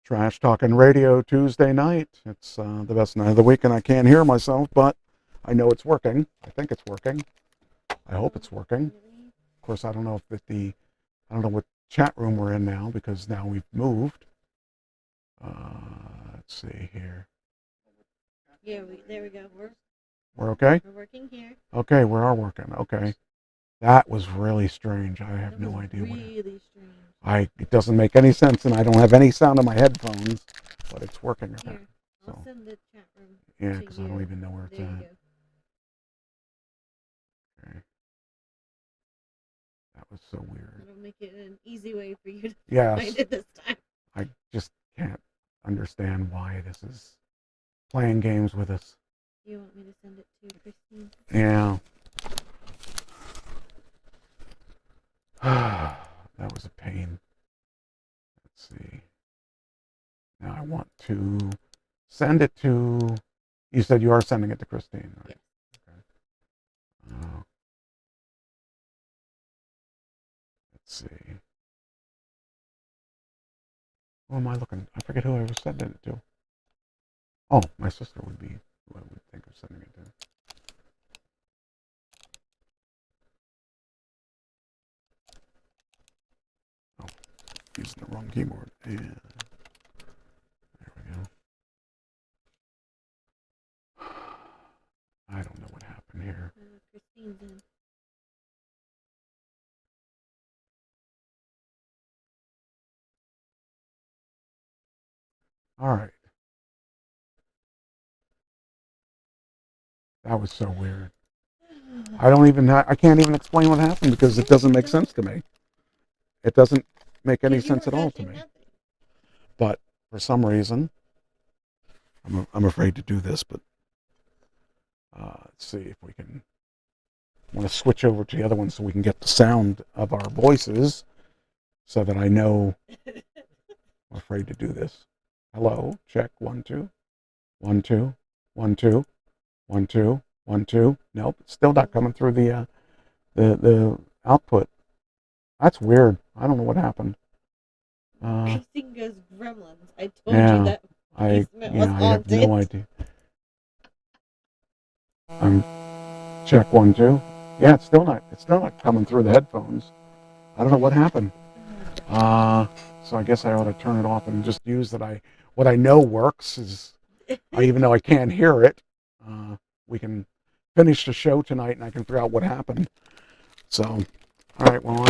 Trash Talking Radio Tuesday night. It's the best night of the week, and I can't hear myself, but I know it's working. I think it's working. I hope it's working. Of course, I don't know if I don't know what chat room we're in now because now we've moved. Let's see here. Yeah, there we go. We're okay? We're working here. Okay, we are working. Okay. That was really strange. I have no idea what it Really strange. It doesn't make any sense, and I don't have any sound on my headphones, but it's working. Here, I'll So, send the chat room. yeah, because I don't even know where it's There you at. go. Okay. That was so weird. It'll make it an easy way for you to Yes. find it this time. I just can't understand why this is playing games with us. You want me to send it to Christine? Yeah. That was a pain. Let's see. Now I want to send it to. You said you are sending it to Christine, right? Yes. Okay. Let's see. Who am I looking? I forget who I was sending it to. Oh, my sister would be who I would think of sending it to. Oh, using the wrong keyboard. Yeah. There we go. I don't know what happened here. Christine's in. All right. That was so weird. I can't even explain what happened because it doesn't make sense to me. It doesn't make any sense at all to me. Nothing. But for some reason, I'm afraid to do this, but let's see if we can. I want to switch over to the other one so we can get the sound of our voices so that I know. I'm afraid to do this. Hello, check, 1 2 1 2 1 2 1 2 1 2. Nope, it's still not coming through the output. That's weird. I don't know what happened. Christine goes Gremlins. I told Yeah, you that I basement was have haunted. no idea. Check 1 2. Yeah, it's still not coming through the headphones. I don't know what happened. So I guess I ought to turn it off and just use what I know works is, even though I can't hear it, we can finish the show tonight and I can figure out what happened. So, all right, well,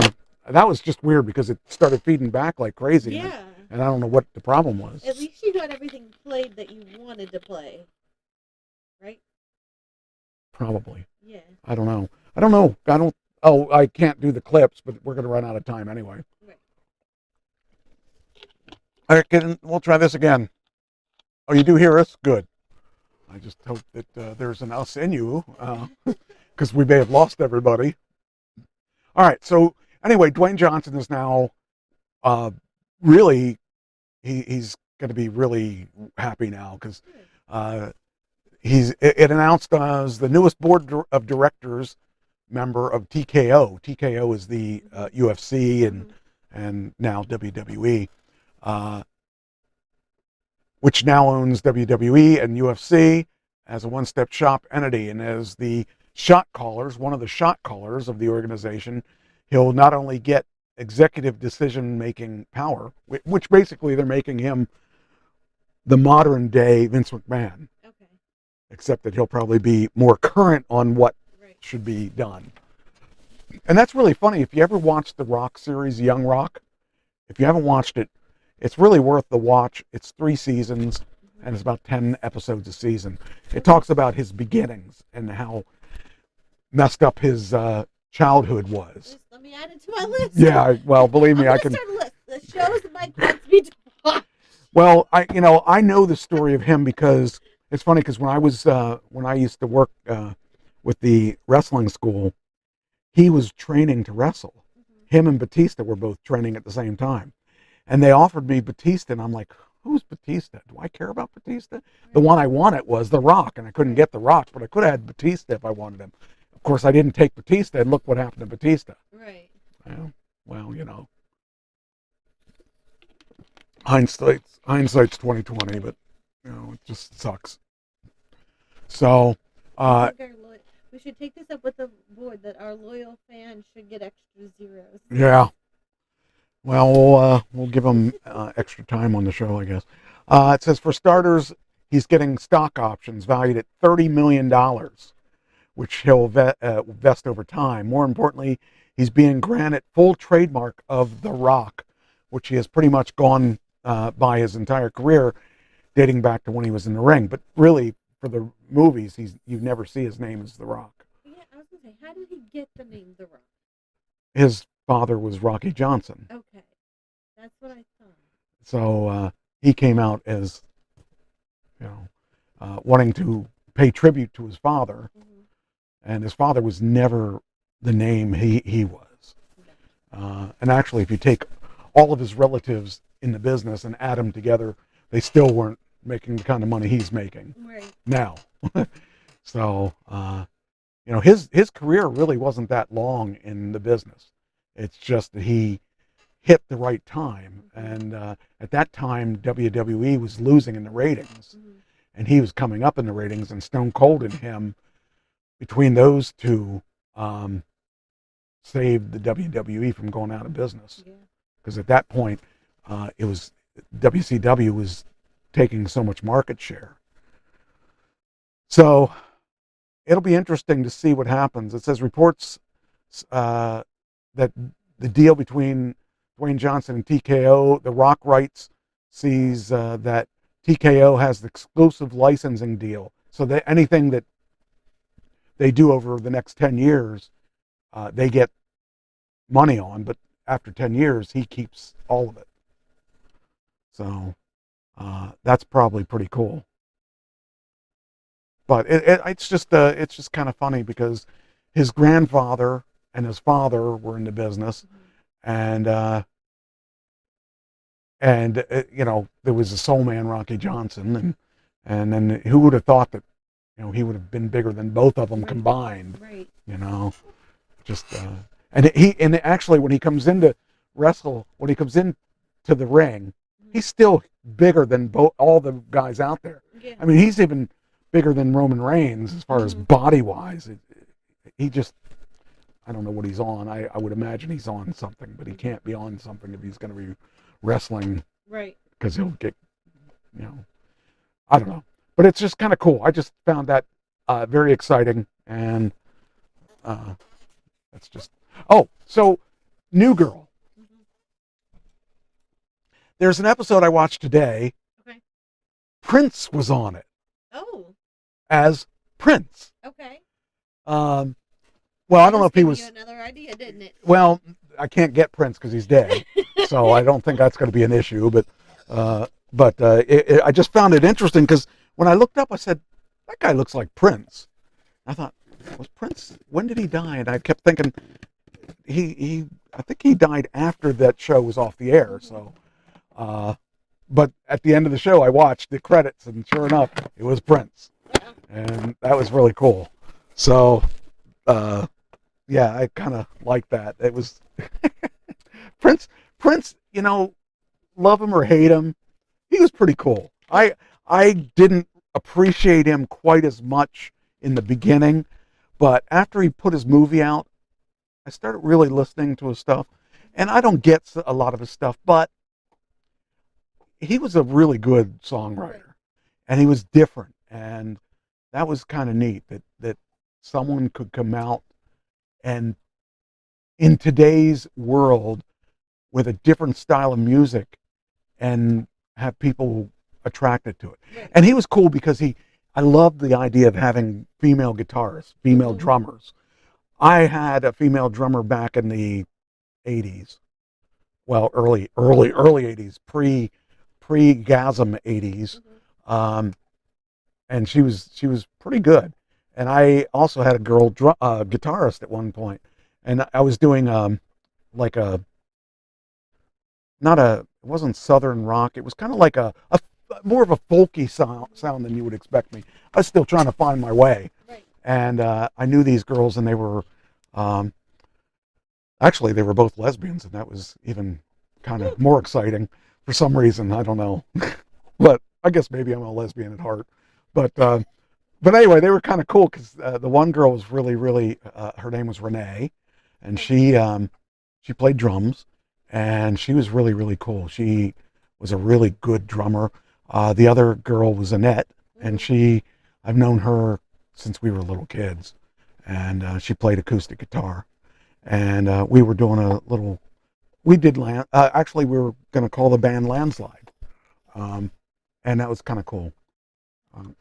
that was just weird because it started feeding back like crazy. Yeah. And I don't know what the problem was. At least you got everything played that you wanted to play. Right? Probably. Yeah. I don't know. I can't do the clips, but we're going to run out of time anyway. Right. All right, we'll try this again. Oh, you do hear us? Good. I just hope that there's an us in you, because we may have lost everybody. All right, so anyway, Dwayne Johnson is now really, he's going to be really happy now because it announced as the newest board of directors member of TKO. TKO is the UFC and now WWE. Which now owns WWE and UFC as a one-step shop entity. And as the shot callers, one of the shot callers of the organization, he'll not only get executive decision-making power, which basically they're making him the modern-day Vince McMahon. Okay. Except that he'll probably be more current on what should be done. And that's really funny. If you ever watched the Rock series, Young Rock, if you haven't watched it, it's really worth the watch. It's 3 seasons, and it's about 10 episodes a season. It talks about his beginnings and how messed up his childhood was. Let me add it to my list. Yeah, well, believe me, I can. Start a list. The shows that Mike wants me to watch. Well, I know the story of him because it's funny because when I used to work with the wrestling school, he was training to wrestle. Him and Batista were both training at the same time. And they offered me Batista, and I'm like, who's Batista? Do I care about Batista? The one I wanted was The Rock, and I couldn't get The Rock, but I could have had Batista if I wanted him. Of course, I didn't take Batista, and look what happened to Batista. Right. Well, hindsight's 2020, but it just sucks. So, I think we should take this up with the board that our loyal fans should get extra zeros. yeah. Well, we'll give him extra time on the show, I guess. It says, for starters, he's getting stock options valued at $30 million, which he'll vest over time. More importantly, he's being granted full trademark of The Rock, which he has pretty much gone by his entire career, dating back to when he was in the ring. But really, for the movies, you never see his name as The Rock. Yeah, I was going to say, how did he get the name The Rock? His father was Rocky Johnson. Okay. That's what I thought. So he came out as, wanting to pay tribute to his father. Mm-hmm. And his father was never the name he was. And actually, if you take all of his relatives in the business and add them together, they still weren't making the kind of money he's making now. So, his career really wasn't that long in the business. It's just that he hit the right time. And at that time, WWE was losing in the ratings. Mm-hmm. And he was coming up in the ratings, and Stone Cold and him, between those two, saved the WWE from going out of business. Because at that point, it was WCW was taking so much market share. So it'll be interesting to see what happens. It says reports that the deal between Dwayne Johnson and TKO, the Rock rights, sees that TKO has the exclusive licensing deal. So that anything that they do over the next 10 years, they get money on, but after 10 years, he keeps all of it. So that's probably pretty cool. But it's just kind of funny because his grandfather and his father were in the business, and there was a soul man, Rocky Johnson, and then who would have thought that he would have been bigger than both of them combined. Right. And actually when he comes into when he comes into the ring, he's still bigger than all the guys out there. Yeah. I mean, he's even bigger than Roman Reigns as far as body wise. I don't know what he's on. I would imagine he's on something, but he can't be on something if he's going to be wrestling. Right. Because he'll get, I don't know. But it's just kind of cool. I just found that very exciting. And that's just... Oh, so New Girl. Mm-hmm. There's an episode I watched today. Okay. Prince was on it. Oh. As Prince. Okay. Well, I don't know if he was... Another idea, didn't it? Well, I can't get Prince because he's dead. So I don't think that's going to be an issue. But I just found it interesting because when I looked up, I said, that guy looks like Prince. I thought, was Prince, when did he die? And I kept thinking, I think he died after that show was off the air. So, but at the end of the show, I watched the credits, and sure enough, it was Prince. Yeah. And that was really cool. So, yeah, I kind of like that. It was Prince, love him or hate him, he was pretty cool. I didn't appreciate him quite as much in the beginning, but after he put his movie out, I started really listening to his stuff, and I don't get a lot of his stuff, but he was a really good songwriter, and he was different, and that was kind of neat that someone could come out and in today's world with a different style of music and have people attracted to it. Right. And he was cool because I loved the idea of having female guitarists, female drummers. I had a female drummer back in the 80s. Well, early 80s, pre-gasm 80s. Mm-hmm. And she was pretty good. And I also had a girl guitarist at one point. And I was doing it wasn't Southern rock. It was kind of like a more of a folky sound than you would expect me. I was still trying to find my way. Right. And I knew these girls, and they were, actually, they were both lesbians, and that was even kind of more exciting for some reason. I don't know, but I guess maybe I'm a lesbian at heart. But anyway, they were kind of cool because the one girl was really her name was Renee, and she played drums, and she was really cool. She was a really good drummer. The other girl was Annette, and I've known her since we were little kids, and she played acoustic guitar, and we were doing a little. We did actually we were going to call the band Landslide, and that was kind of cool. Um,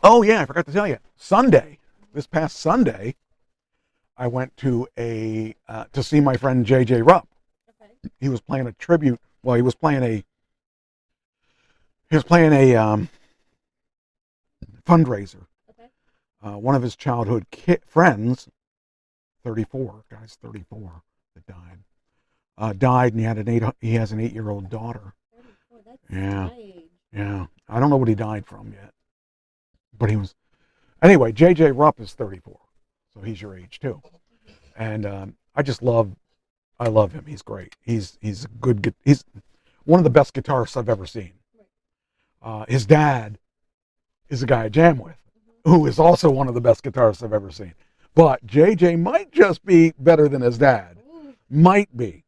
oh yeah, I forgot to tell you. This past Sunday, I went to to see my friend JJ Rupp. Okay. He was playing a tribute. Well, he was playing a fundraiser. Okay. One of his childhood friends, 34, guy's 34 that died, and he has an 8-year-old daughter. 34, that's Yeah. my age. Yeah, I don't know what he died from yet, but he was. Anyway, JJ Rupp is 34, so he's your age too, and I love him. He's great. He's one of the best guitarists I've ever seen. His dad is a guy I jam with, who is also one of the best guitarists I've ever seen. But JJ might just be better than his dad. Ooh. Might be.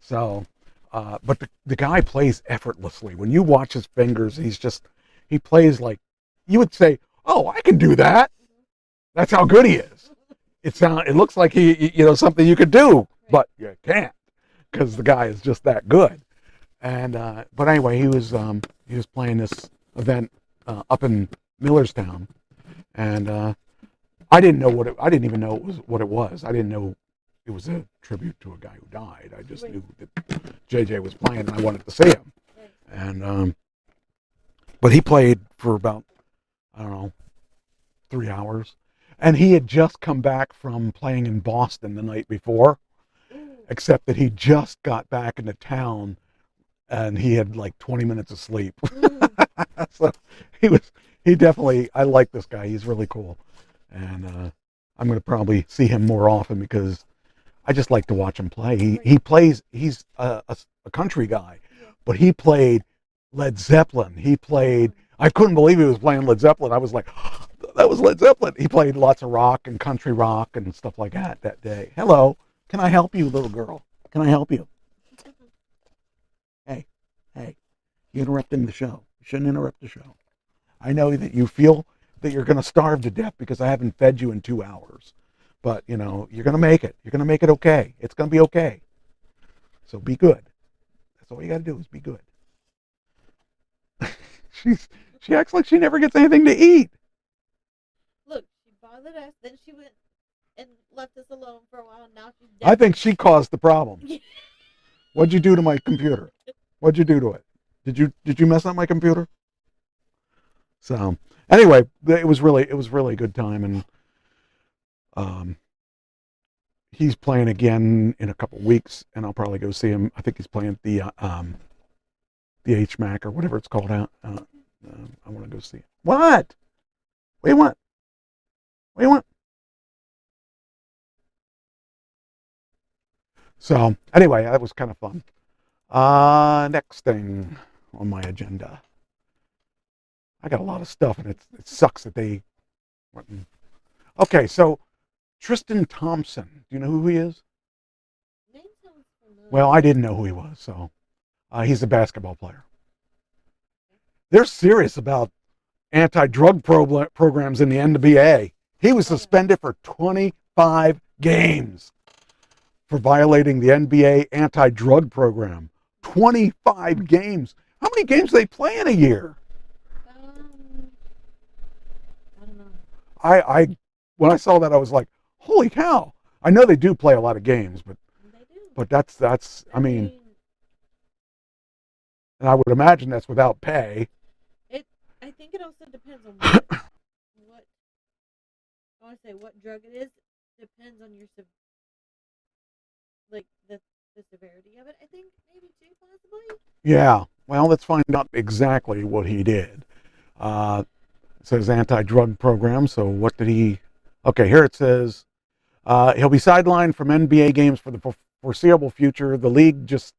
So, but the guy plays effortlessly. When you watch his fingers, he plays like, you would say, oh, I can do that. That's how good he is. It looks like something you could do, but you can't, because the guy is just that good. And, but anyway, he was playing this event, up in Millerstown, and, I didn't even know what it was. I didn't know it was a tribute to a guy who died. I just knew that JJ was playing, and I wanted to see him. And but he played for about, I don't know, 3 hours, and he had just come back from playing in Boston the night before, except that he just got back into town, and he had like 20 minutes of sleep. So I like this guy. He's really cool. And I'm going to probably see him more often because I just like to watch him play. He's a country guy, but he played Led Zeppelin. I couldn't believe he was playing Led Zeppelin. I was like, oh, that was Led Zeppelin. He played lots of rock and country rock and stuff like that day. Hello, can I help you, little girl? Can I help you? Hey, you're interrupting the show. You shouldn't interrupt the show. I know that you feel that you're going to starve to death because I haven't fed you in 2 hours. But, you're going to make it. You're going to make it okay. It's going to be okay. So be good. That's all you got to do is be good. She acts like she never gets anything to eat. Look, she bothered us, then she went and left us alone for a while, and now she's dead. I think she caused the problem. What'd you do to my computer? What'd you do to it? Did you mess up my computer? So anyway, it was really a good time, and he's playing again in a couple weeks, and I'll probably go see him. I think he's playing at the HMAC or whatever it's called out. I want to go see it. What? What do you want? What do you want? So anyway, that was kind of fun. Next thing on my agenda. I got a lot of stuff, and it sucks that they went. Okay, so Tristan Thompson. Do you know who he is? Name sounds familiar. Well, I didn't know who he was, so he's a basketball player. They're serious about anti-drug programs in the NBA. He was suspended for 25 games for violating the NBA anti-drug program. 25 games. How many games do they play in a year? I don't know. I when I saw that, I was like, holy cow. I know they do play a lot of games, but They do. but that's I mean, and I would imagine that's without pay. I think it also depends on what I want to say what drug it is. Depends on your the severity of it. I think maybe too possibly. Yeah. Well, let's find out exactly what he did. It says anti-drug program. So what did he? Okay, here it says he'll be sidelined from NBA games for the foreseeable future. The league just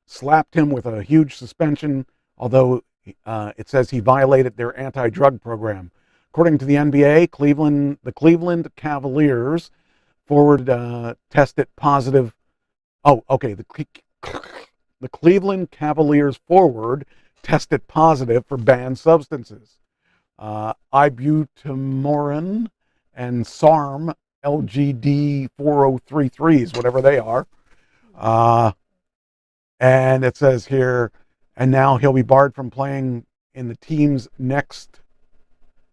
slapped him with a huge suspension, although it says he violated their anti-drug program. According to the NBA, the Cleveland Cavaliers forward tested positive. Oh, okay. The Cleveland Cavaliers forward tested positive for banned substances. Ibutamoren and SARM LGD 4033s, whatever they are. And it says here, and now he'll be barred from playing in the team's next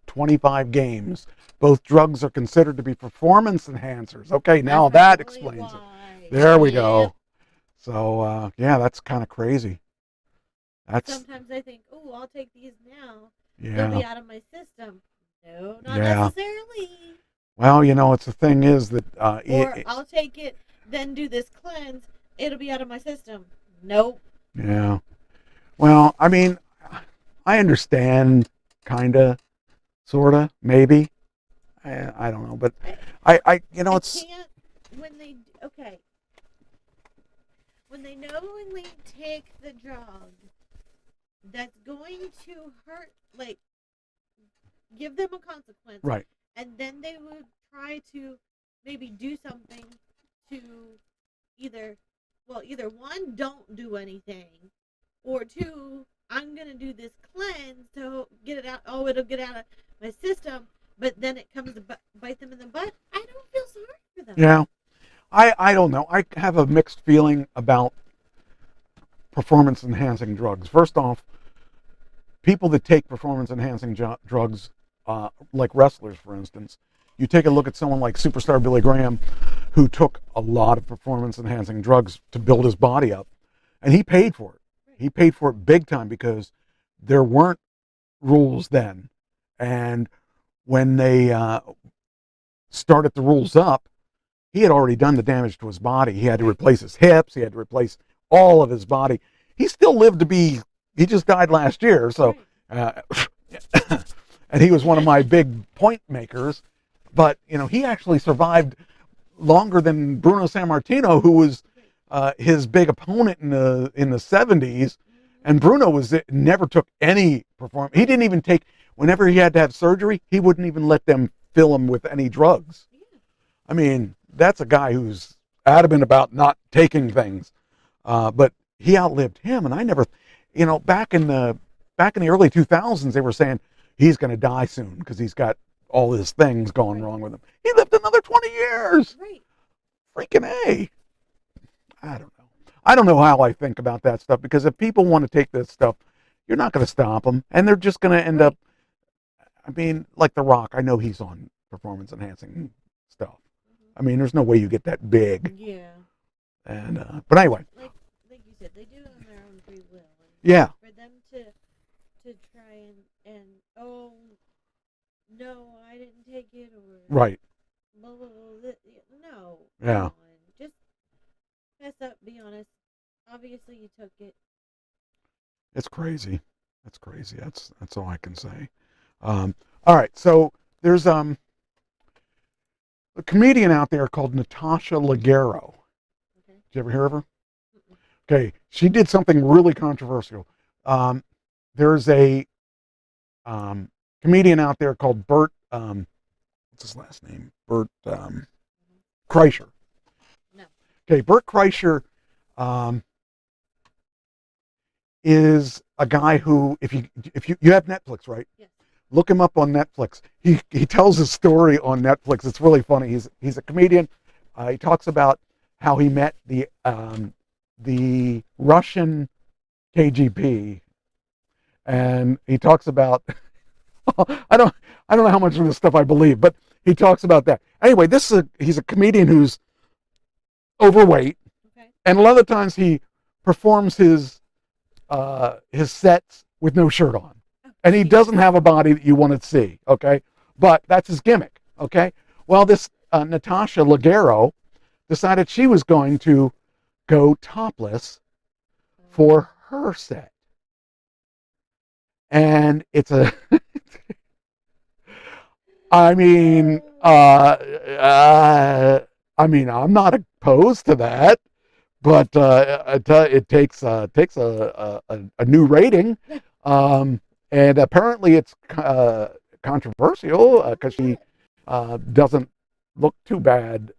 25 games. Both drugs are considered to be performance enhancers. Okay, now that explains it. There we go. So, yeah, that's kind of crazy. Sometimes I think, oh, I'll take these now. Yeah. They'll be out of my system. No, not Yeah. necessarily. Well, it's the thing is that... or I'll take it, then do this cleanse. It'll be out of my system. Nope. Yeah. Well, I mean, I understand, kind of, sort of, maybe. I don't know, but it's... Can't, when they knowingly take the drug that's going to hurt, like, give them a consequence. Right. And then they would try to maybe do something to either one, don't do anything, or two, I'm going to do this cleanse to get it out. Oh, it'll get out of my system, but then it comes to bite them in the butt. I don't feel sorry for them. Yeah. I don't know. I have a mixed feeling about performance-enhancing drugs. First off, people that take performance-enhancing drugs, like wrestlers, for instance, you take a look at someone like superstar Billy Graham, who took a lot of performance-enhancing drugs to build his body up, and he paid for it. He paid for it big time because there weren't rules then. And when they started the rules up, he had already done the damage to his body. He had to replace his hips. He had to replace all of his body. He still lived to be, he just died last year. So, and he was one of my big point makers. But, he actually survived longer than Bruno Sammartino, who was his big opponent in the 70s. And Bruno never took any performance. He didn't even take, whenever he had to have surgery, he wouldn't even let them fill him with any drugs. I mean, that's a guy who's adamant about not taking things. But he outlived him. And I never, back in the early 2000s, they were saying he's going to die soon because he's got all his things going wrong with him. He lived another 20 years. Right. Freaking A. I don't know. I don't know how I think about that stuff, because if people want to take this stuff, you're not going to stop them. And they're just going to end up, I mean, like The Rock. I know he's on performance enhancing stuff. I mean, there's no way you get that big. Yeah. And but anyway. Like you said, they do it on their own free will. And yeah. For them to try and oh no, I didn't take it, or right. Blah, blah, blah, no. Yeah. Just fess up. Be honest. Obviously, you took it. It's crazy. That's crazy. That's all I can say. All right. So there's a comedian out there called Natasha Leggero. Okay. Did you ever hear of her? Okay. She did something really controversial. There's a comedian out there called Bert. What's his last name? Bert Kreischer. No. Okay. Bert Kreischer is a guy who, if you have Netflix, right? Yes. Look him up on Netflix. He tells a story on Netflix. It's really funny. He's a comedian. He talks about how he met the Russian KGB, and he talks about I don't know how much of this stuff I believe, but he talks about that. Anyway, he's a comedian who's overweight, okay. And a lot of times he performs his sets with no shirt on. And he doesn't have a body that you want to see, okay? But that's his gimmick, okay? Well, this Natasha Leggero decided she was going to go topless for her set. And it's a... I'm not opposed to that. but it takes a new rating, and apparently it's controversial because she doesn't look too bad